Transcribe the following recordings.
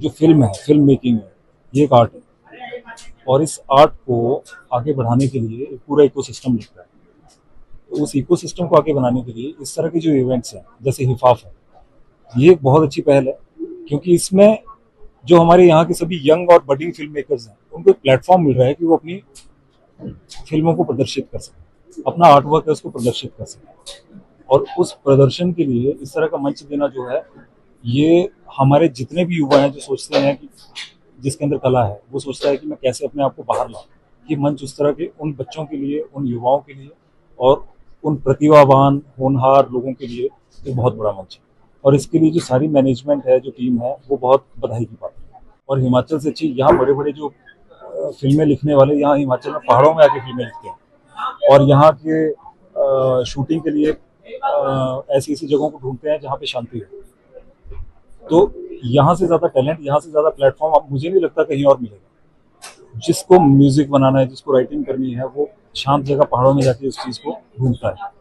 जो फिल्म है, film making है, ये एक आर्ट है। और इस आर्ट को आगे बढ़ाने के लिए एक पूरा इकोसिस्टम लगता है। तो उस इकोसिस्टम को आगे बनाने के लिए इस तरह के जो इवेंट्स हैं, जैसे हिफाफ है, ये एक बहुत अच्छी पहल है। क्योंकि इसमें जो हमारे यहाँ के सभी यंग और बडिंग फिल्म मेकर्स हैं, उनको एक प्लेटफॉर्म मिल रहा है कि वो अपनी फिल्मों को प्रदर्शित कर सकें, अपना आर्ट वर्क है उसको प्रदर्शित कर सकें। और उस प्रदर्शन के लिए इस तरह का मंच देना जो है, ये हमारे जितने भी युवा हैं जो सोचते हैं कि जिसके अंदर कला है, वो सोचता है कि मैं कैसे अपने आप को बाहर लाऊं, ये मंच उस तरह के उन बच्चों के लिए, उन युवाओं के लिए और उन प्रतिभावान होनहार लोगों के लिए एक बहुत बड़ा मंच है। और इसके लिए जो सारी मैनेजमेंट है, जो टीम है, वो बहुत बधाई की बात है। और हिमाचल से अच्छी यहाँ बड़े बड़े जो फिल्में लिखने वाले यहाँ हिमाचल में पहाड़ों में आके फिल्में लिखते हैं और यहाँ के शूटिंग के लिए ऐसी ऐसी जगहों को ढूंढते हैं जहाँ पे शांति है। तो यहाँ से ज़्यादा टैलेंट, यहाँ से ज़्यादा प्लेटफॉर्म अब मुझे नहीं लगता कहीं और मिलेगा। जिसको म्यूजिक बनाना है, जिसको राइटिंग करनी है, वो शांत जगह पहाड़ों में जाके उस चीज़ को ढूंढता है।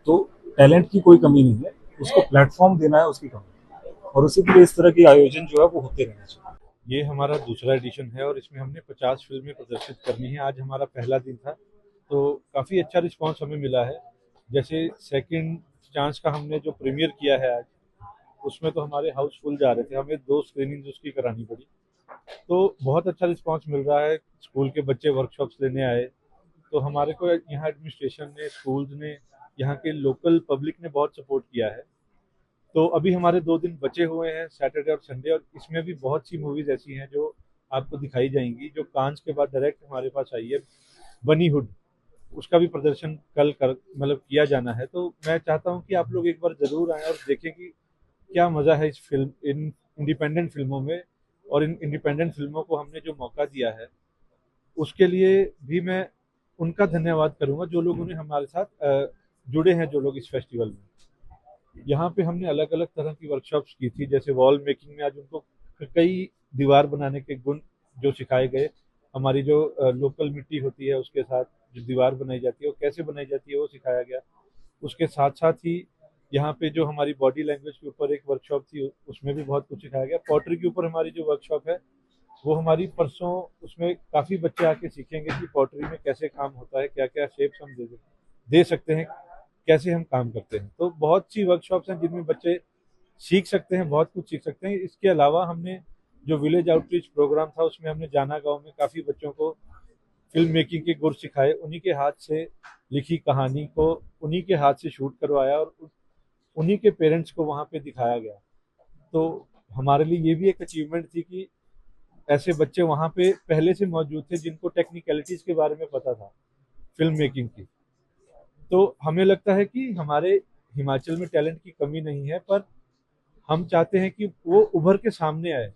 तो टैलेंट की कोई कमी नहीं है, उसको प्लेटफॉर्म देना है उसकी कमी है। और उसी के लिए इस तरह के आयोजन जो है वो होते रहने चाहिए। ये हमारा दूसरा एडिशन है और इसमें हमने 50 फिल्में प्रदर्शित करनी है। आज हमारा पहला दिन था तो काफ़ी अच्छा रिस्पांस हमें मिला है। जैसे सेकंड चांस का हमने जो प्रीमियर किया है आज, उसमें तो हमारे हाउसफुल जा रहे थे, हमें 2 स्क्रीनिंग उसकी करानी पड़ी। तो बहुत अच्छा रिस्पांस मिल रहा है। स्कूल के बच्चे वर्कशॉप्स लेने आए, तो हमारे को यहाँ एडमिनिस्ट्रेशन ने, स्कूल्स ने, यहाँ के लोकल पब्लिक ने बहुत सपोर्ट किया है। तो अभी हमारे 2 दिन बचे हुए हैं, सैटरडे और संडे, और इसमें भी बहुत सी मूवीज ऐसी हैं जो आपको दिखाई जाएंगी। जो कांच के बाद डायरेक्ट हमारे पास आई है, बनीहुड, उसका भी प्रदर्शन कल कर मतलब किया जाना है। तो मैं चाहता हूँ कि आप लोग एक बार जरूर आएँ और देखें कि क्या मज़ा है इस फिल्म, इन इंडिपेंडेंट फिल्मों में। और इन इंडिपेंडेंट फिल्मों को हमने जो मौका दिया है, उसके लिए भी मैं उनका धन्यवाद करूंगा जो लोग उन्हें हमारे साथ जुड़े हैं, जो लोग इस फेस्टिवल में। यहाँ पे हमने अलग अलग तरह की वर्कशॉप्स की थी। जैसे वॉल मेकिंग में आज उनको कई दीवार बनाने के गुण जो सिखाए गए। हमारी जो लोकल मिट्टी होती है उसके साथ जो दीवार बनाई जाती है वो कैसे बनाई जाती है वो सिखाया गया। उसके साथ साथ ही यहाँ पे जो हमारी बॉडी लैंग्वेज के ऊपर एक वर्कशॉप थी, उसमें भी बहुत कुछ सिखाया गया। पॉटरी के ऊपर हमारी जो वर्कशॉप है वो हमारी परसों, उसमें काफ़ी बच्चे आके सीखेंगे कि पॉटरी में कैसे काम होता है, क्या क्या शेप्स हम दे सकते हैं, कैसे हम काम करते हैं। तो बहुत सी वर्कशॉप्स हैं जिनमें बच्चे सीख सकते हैं, बहुत कुछ सीख सकते हैं। इसके अलावा हमने जो विलेज आउटरीच प्रोग्राम था उसमें हमने जाना गांव में काफ़ी बच्चों को फिल्म मेकिंग के गुर सिखाए। उन्हीं के हाथ से लिखी कहानी को उन्हीं के हाथ से शूट करवाया और उन्हीं के पेरेंट्स को वहाँ पे दिखाया गया। तो हमारे लिए ये भी एक अचीवमेंट थी कि ऐसे बच्चे वहाँ पे पहले से मौजूद थे जिनको टेक्निकलिटीज के बारे में पता था फिल्म मेकिंग की। तो हमें लगता है कि हमारे हिमाचल में टैलेंट की कमी नहीं है, पर हम चाहते हैं कि वो उभर के सामने आए।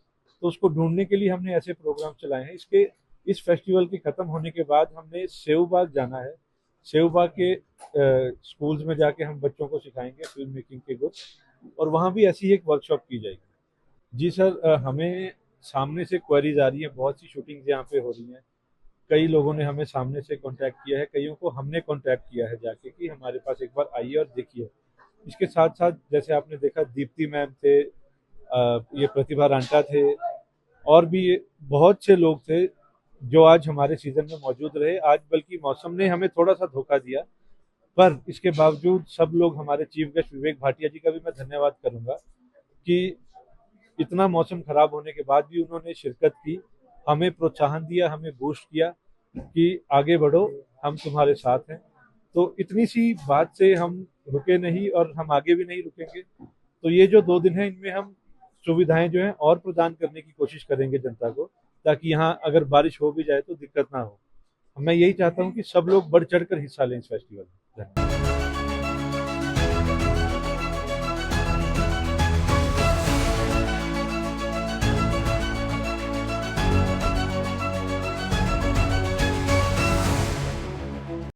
तो उसको ढूंढने के लिए हमने ऐसे प्रोग्राम चलाए हैं। इसके इस फेस्टिवल के खत्म होने के बाद हमने सेवबाग जाना है। सेवबाग के स्कूल्स में जाके हम बच्चों को सिखाएंगे फिल्म मेकिंग के गुर, और वहाँ भी ऐसी एक वर्कशॉप की जाएगी। जी सर, हमें सामने से क्वेरीज आ रही हैं, बहुत सी शूटिंग्स यहाँ पे हो रही हैं। कई लोगों ने हमें सामने से कांटेक्ट किया है, कईयों को हमने कांटेक्ट किया है जाके कि हमारे पास एक बार आइए और देखिए। इसके साथ साथ जैसे आपने देखा, दीप्ति मैम थे, ये प्रतिभा रांटा थे, और भी बहुत से लोग थे जो आज हमारे सीजन में मौजूद रहे। आज बल्कि मौसम ने हमें थोड़ा सा धोखा दिया, पर इसके बावजूद सब लोग, हमारे चीफ गेस्ट विवेक भाटिया जी का भी मैं धन्यवाद करूंगा कि इतना मौसम खराब होने के बाद भी उन्होंने शिरकत की, हमें प्रोत्साहन दिया, हमें बूस्ट किया कि आगे बढ़ो, हम तुम्हारे साथ हैं। तो इतनी सी बात से हम रुके नहीं और हम आगे भी नहीं रुकेंगे। तो ये जो 2 दिन है इनमें हम सुविधाएं जो हैं और प्रदान करने की कोशिश करेंगे जनता को, ताकि यहाँ अगर बारिश हो भी जाए तो दिक्कत ना हो। मैं यही चाहता हूँ कि सब लोग बढ़ चढ़ कर हिस्सा लें इस फेस्टिवल में। धन्यवाद।